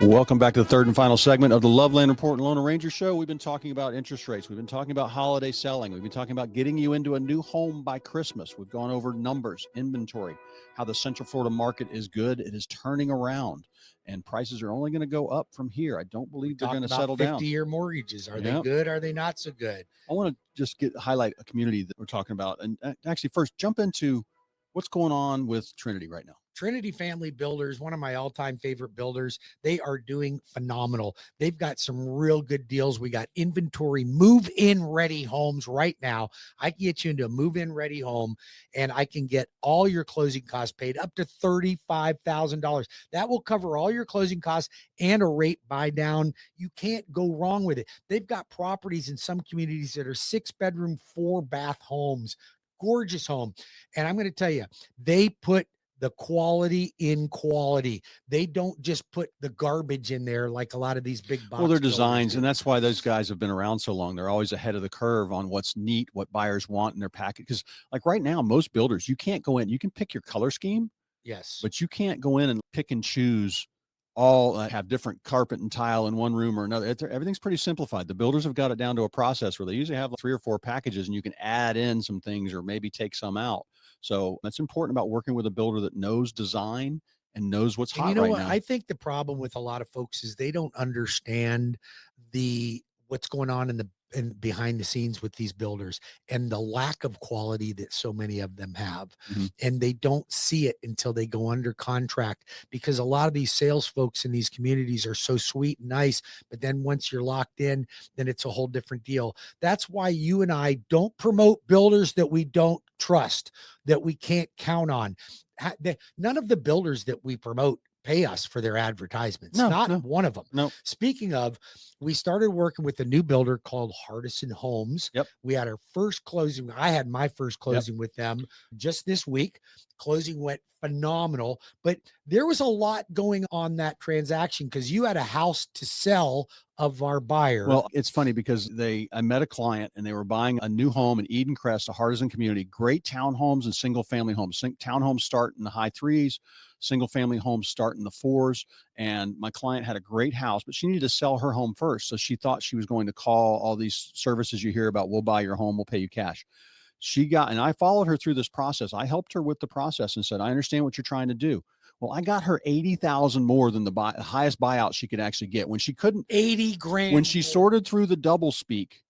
Welcome back to the third and final segment of the Loveland Report and Loan Arranger Show. We've been talking about interest rates. We've been talking about holiday selling. We've been talking about getting you into a new home by Christmas. We've gone over numbers, inventory, how the Central Florida market is good. It is turning around, and prices are only going to go up from here. I don't believe they're going to settle down. 50-year mortgages. Are they good? Are they not so good? I want to just highlight a community that we're talking about. And actually, first, jump into what's going on with Trinity right now. Trinity Family Builders, one of my all-time favorite builders. They are doing phenomenal. They've got some real good deals. We got inventory move-in ready homes right now. I can get you into a move-in ready home, and I can get all your closing costs paid up to $35,000. That will cover all your closing costs and a rate buy down. You can't go wrong with it. They've got properties in some communities that are 6-bedroom, 4-bath homes, gorgeous home. And I'm going to tell you, they put the quality in quality. They don't just put the garbage in there like a lot of these big box. Well, they're designs, and that's why those guys have been around so long. They're always ahead of the curve on what's neat, what buyers want in their package. Because like right now, most builders, you can't go in. You can pick your color scheme. Yes. But you can't go in and pick and choose all have different carpet and tile in one room or another. Everything's pretty simplified. The builders have got it down to a process where they usually have like 3 or 4 packages, and you can add in some things or maybe take some out. So that's important about working with a builder that knows design and knows what's hot right now. I think the problem with a lot of folks is they don't understand what's going on in behind the scenes with these builders and the lack of quality that so many of them have. Mm-hmm. And they don't see it until they go under contract, because a lot of these sales folks in these communities are so sweet and nice, but then once you're locked in, then it's a whole different deal. That's why you and I don't promote builders that we don't trust, that we can't count on. None of the builders that we promote pay us for their advertisements. Not one of them. No. Speaking of, we started working with a new builder called Hartizen Homes. Yep. We had our first closing. I had my first closing with them just this week. Closing went phenomenal, but there was a lot going on that transaction because you had a house to sell of our buyer. Well, it's funny because I met a client and they were buying a new home in Eden Crest, a Hartizen community, great townhomes and single family homes. Townhomes start in the high 3s, single family homes start in the 4s. And my client had a great house, but she needed to sell her home first. So she thought she was going to call all these services you hear about. We'll buy your home, we'll pay you cash. And I followed her through this process. I helped her with the process and said, I understand what you're trying to do. Well, I got her $80,000 more than the highest buyout she could actually get when she couldn't. $80,000 when she sorted through the double speak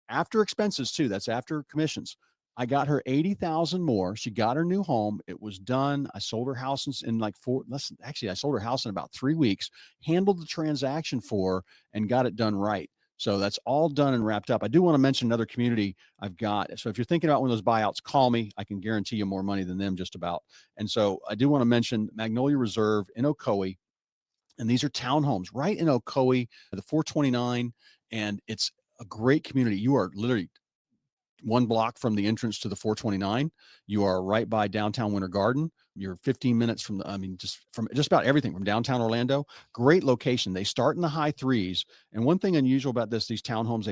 after expenses too. That's after commissions. I got her $80,000 more. She got her new home. It was done. I sold her house in like I sold her house in about 3 weeks, handled the transaction for her and got it done right. So that's all done and wrapped up. I do want to mention another community I've got. So if you're thinking about one of those buyouts, call me. I can guarantee you more money than them just about. And so I do want to mention Magnolia Reserve in Ocoee. And these are townhomes right in Ocoee, the 429. And it's a great community. You are literally 1 block from the entrance to the 429. You are right by downtown Winter Garden. You're 15 minutes from just about everything from downtown Orlando. Great location. They start in the high 3s. And one thing unusual about these townhomes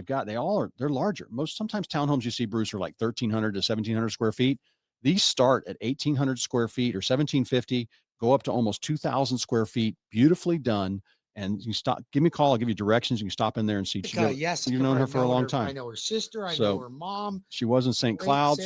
they're larger. Sometimes townhomes you see, Bruce, are like 1,300 to 1,700 square feet. These start at 1,800 square feet or 1,750, go up to almost 2,000 square feet, beautifully done. And you give me a call. I'll give you directions. You can stop in there and see. Yes, you've known her for a long time. I know her sister. I know her mom. She was in St. Cloud.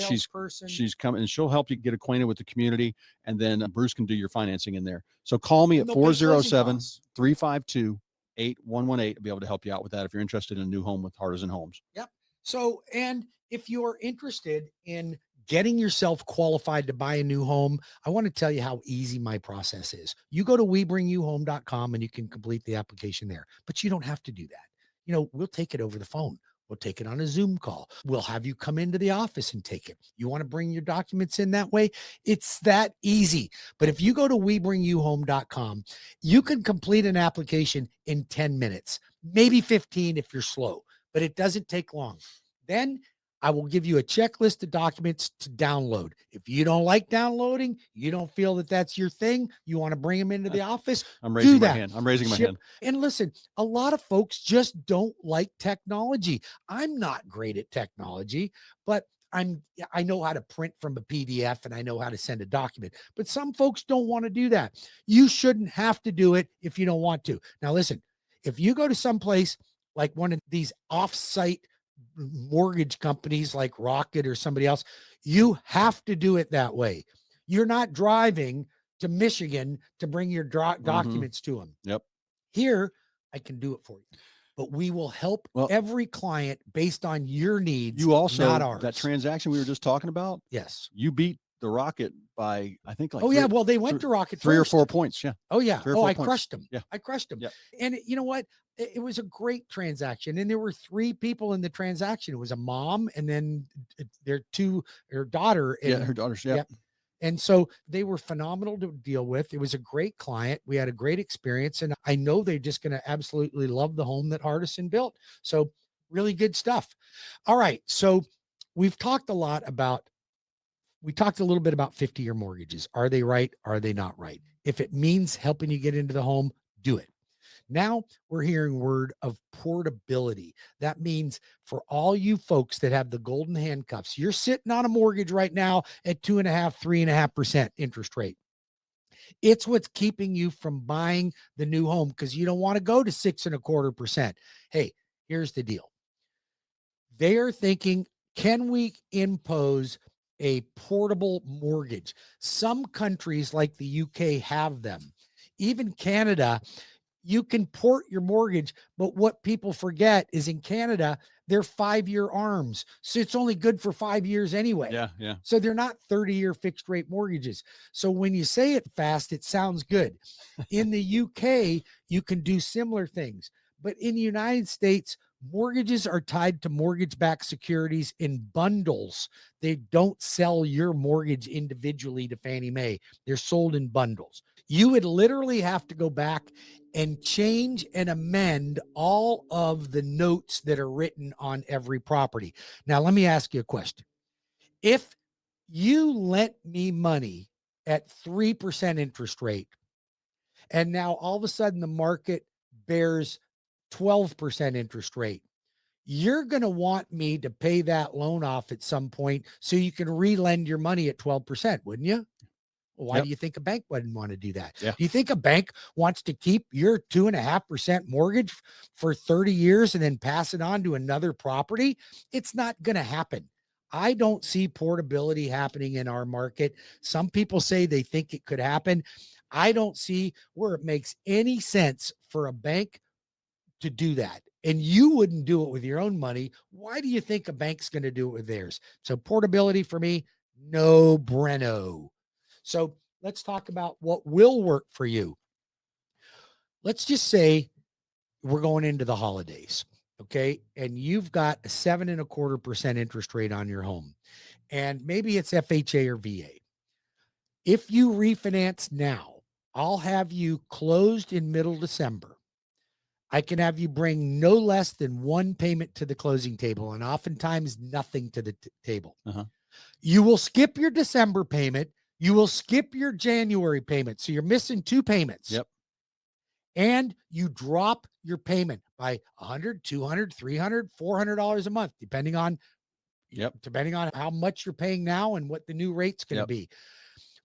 She's coming and she'll help you get acquainted with the community. And then Bruce can do your financing in there. So call me at 407-352-8118. I'll be able to help you out with that if you're interested in a new home with Hartizen Homes. Yep. So, and if you're interested in getting yourself qualified to buy a new home, I want to tell you how easy my process is. You go to webringyouhome.com and you can complete the application there, but you don't have to do that. We'll take it over the phone. We'll take it on a Zoom call. We'll have you come into the office and take it. You want to bring your documents in that way? It's that easy. But if you go to webringyouhome.com, you can complete an application in 10 minutes, maybe 15 if you're slow, but it doesn't take long. Then I will give you a checklist of documents to download. If you don't like downloading, you don't feel that that's your thing, you want to bring them into the office, I'm raising my hand. And listen, a lot of folks just don't like technology. I'm not great at technology, but I know how to print from a PDF and I know how to send a document, but some folks don't want to do that. You shouldn't have to do it if you don't want to. Now, listen, if you go to some place like one of these off-site mortgage companies like Rocket or somebody else, you have to do it that way. You're not driving to Michigan to bring your documents to them. Yep. Here, I can do it for you, but we will help every client based on your needs. You also, not ours. that transaction we were just talking about. Yes. You beat the Rocket by, I think, like, well, they went to Rocket three first. or 4 points. Yeah. Oh yeah. Three or 4 I points. crushed them. Yeah. I crushed them. Yeah. And you know what? It was a great transaction. And there were 3 people in the transaction. It was a mom and then her daughter. And, her daughters. Yeah. And so they were phenomenal to deal with. It was a great client. We had a great experience. And I know they're just going to absolutely love the home that Hartizen built. So really good stuff. All right. So we've talked a little bit about 50-year mortgages. Are they right? Are they not right? If it means helping you get into the home, do it. Now we're hearing word of portability. That means for all you folks that have the golden handcuffs, you're sitting on a mortgage right now at 2.5%, 3.5% interest rate. It's what's keeping you from buying the new home because you don't want to go to 6.25%. Hey, here's the deal. They are thinking, can we impose a portable mortgage? Some countries like the UK have them. Even Canada, you can port your mortgage, but what people forget is in Canada, they're 5-year arms. So it's only good for 5 years anyway. Yeah. Yeah. So they're not 30-year fixed rate mortgages. So when you say it fast, it sounds good. In the UK, you can do similar things. But in the United States, mortgages are tied to mortgage-backed securities in bundles. They don't sell your mortgage individually to Fannie Mae. They're sold in bundles. You would literally have to go back and change and amend all of the notes that are written on every property. Now, let me ask you a question. If you lent me money at 3% interest rate, and now all of a sudden the market bears 12% interest rate, you're going to want me to pay that loan off at some point so you can relend your money at 12%, wouldn't you? Well, why do you think a bank wouldn't want to do that? Yeah. Do you think a bank wants to keep your 2.5% mortgage for 30 years and then pass it on to another property? It's not going to happen. I don't see portability happening in our market. Some people say they think it could happen. I don't see where it makes any sense for a bank to do that. And you wouldn't do it with your own money. Why do you think a bank's going to do it with theirs? So portability for me, no bueno. So let's talk about what will work for you. Let's just say we're going into the holidays. Okay. And you've got a 7.25% interest rate on your home. And maybe it's FHA or VA. If you refinance now, I'll have you closed in middle December. I can have you bring no less than 1 payment to the closing table and oftentimes nothing to the table. You will skip your December payment. You will skip your January payment. So you're missing 2 payments. Yep. And you drop your payment by $100, $200, $300, $400 a month, depending on how much you're paying now and what the new rate's going to be.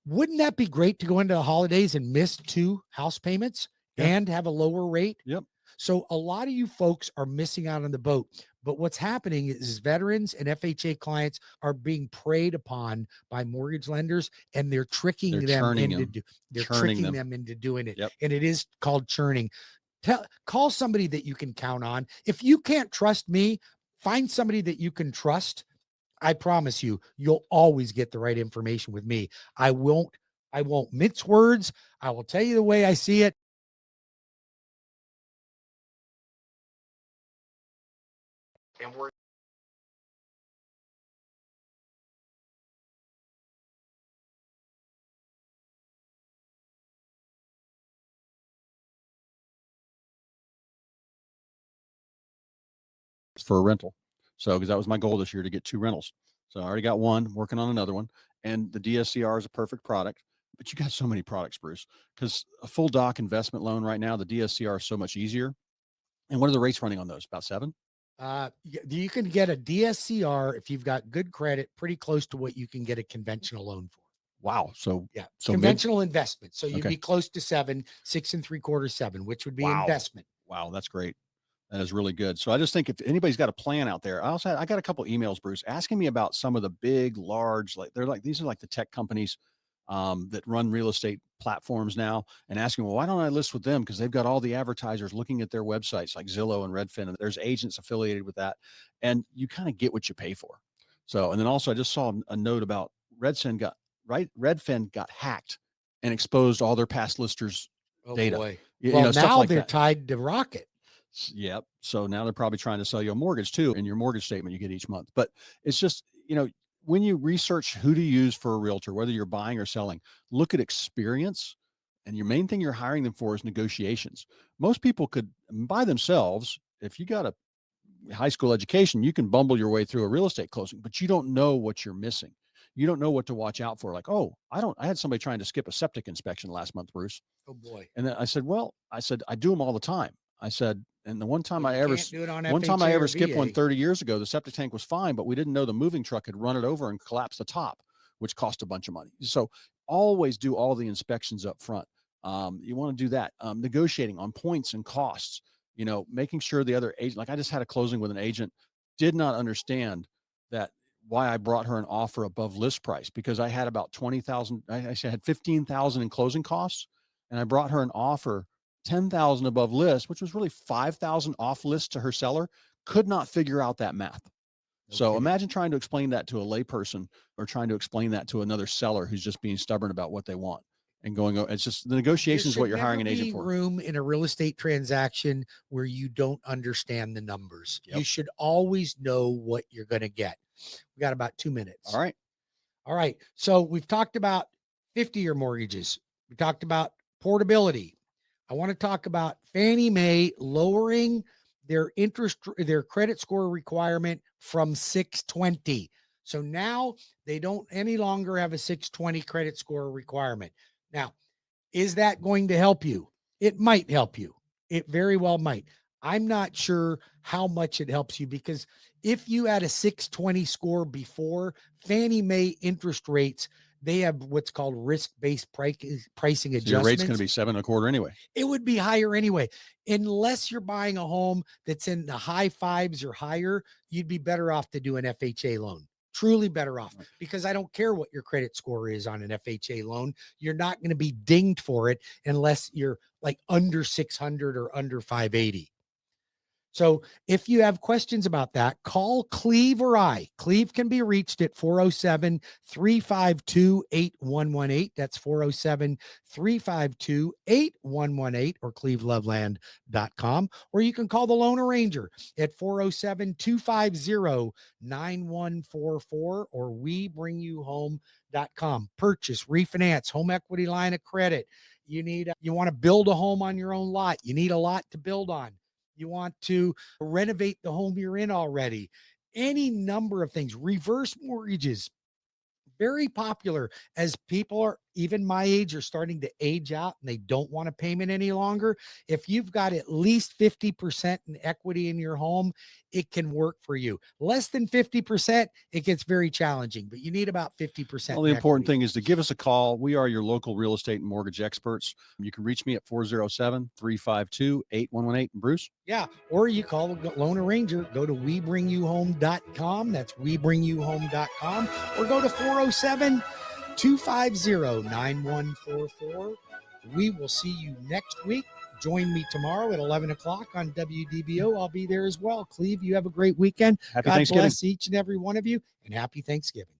Wouldn't that be great to go into the holidays and miss 2 house payments and have a lower rate? Yep. So a lot of you folks are missing out on the boat. But what's happening is veterans and FHA clients are being preyed upon by mortgage lenders, and they're tricking them into doing it. Yep. And it is called churning. Call somebody that you can count on. If you can't trust me, find somebody that you can trust. I promise you, you'll always get the right information with me. I won't mince words. I will tell you the way I see it. And we're for a rental. So, because that was my goal this year to get 2 rentals. So I already got one, working on another one. And the DSCR is a perfect product, but you got so many products, Bruce, because a full doc investment loan right now, the DSCR is so much easier. And what are the rates running on those? About 7? You can get a DSCR if you've got good credit, pretty close to what you can get a conventional loan for. Wow. So, Yeah. so mid. Conventional investment. So you'd Okay. be close to 6 and 3/4, 7, which would be Wow. investment. Wow. That's great. That is really good. So I just think if anybody's got a plan out there, I got a couple emails, Bruce, asking me about some of the big, large, these are like the tech companies that run real estate platforms now, and asking, well, why don't I list with them? Because they've got all the advertisers looking at their websites like Zillow and Redfin, and there's agents affiliated with that, and you kind of get what you pay for. So, and then also I just saw a note about Redfin got hacked and exposed all their past listers' Oh data. boy. You Well, know, stuff now like they're that. tied to Rocket. Yep. So now they're probably trying to sell you a mortgage too in your mortgage statement you get each month. But it's just, when you research who to use for a realtor, whether you're buying or selling, look at experience. And your main thing you're hiring them for is negotiations. Most people could, by themselves, if you got a high school education, you can bumble your way through a real estate closing, but you don't know what you're missing. You don't know what to watch out for. Like, oh, I had somebody trying to skip a septic inspection last month, Bruce. Oh boy. And then I said, well, I do them all the time. I said, and the Well, you can't do it on one time I FHA ever or skipped one VA. 30 years ago, the septic tank was fine, but we didn't know the moving truck had run it over and collapsed the top, which cost a bunch of money. So always do all the inspections up front. You want to do that. Negotiating on points and costs, making sure the other agent, like I just had a closing with an agent, did not understand that why I brought her an offer above list price, because I had about 20,000. I had 15,000 in closing costs, and I brought her an offer 10,000 above list, which was really 5,000 off list to her seller. Could not figure out that math. No So kidding. imagine trying to explain that to a layperson, or trying to explain that to another seller who's just being stubborn about what they want and going, oh, it's just the There negotiation is what should you're never hiring an agent be for. room in a real estate transaction where you don't understand the numbers. Yep. You should always know what you're going to get. We got about 2 minutes. All right. All right. So we've talked about 50-year mortgages. We talked about portability. I want to talk about Fannie Mae lowering their their credit score requirement from 620. So now they don't any longer have a 620 credit score requirement. Now, is that going to help you? It might help you. It very well might. I'm not sure how much it helps you, because if you had a 620 score before, Fannie Mae interest rates, they have what's called risk-based pricing So your rate's going adjustments. to be 7.25 anyway. It would be higher anyway. Unless you're buying a home that's in the high fives or higher, you'd be better off to do an FHA loan. Truly better off, because I don't care what your credit score is on an FHA loan. You're not going to be dinged for it unless you're like under 600 or under 580. So if you have questions about that, call Cleve or I. Cleve can be reached at 407-352-8118. That's 407-352-8118, or cleveloveland.com. Or you can call the loan arranger at 407-250-9144, or webringyouhome.com. Purchase, refinance, home equity line of credit. You want to build a home on your own lot. You need a lot to build on. You want to renovate the home you're in already. Any number of things. Reverse mortgages, very popular as people are, even my age, are starting to age out and they don't want a payment any longer. If you've got at least 50% in equity in your home, it can work for you. Less than 50%, it gets very challenging, but you need about 50%. Well, the important thing is to give us a call. We are your local real estate and mortgage experts. You can reach me at 407-352-8118. Bruce? Yeah. Or you call the loan arranger, go to webringyouhome.com. That's webringyouhome.com, or go to 407-250-9144. We will see you next week. Join me tomorrow at 11 o'clock on WDBO. I'll be there as well. Cleve, you have a great weekend. Happy God Thanksgiving. bless each and every one of you, and happy Thanksgiving.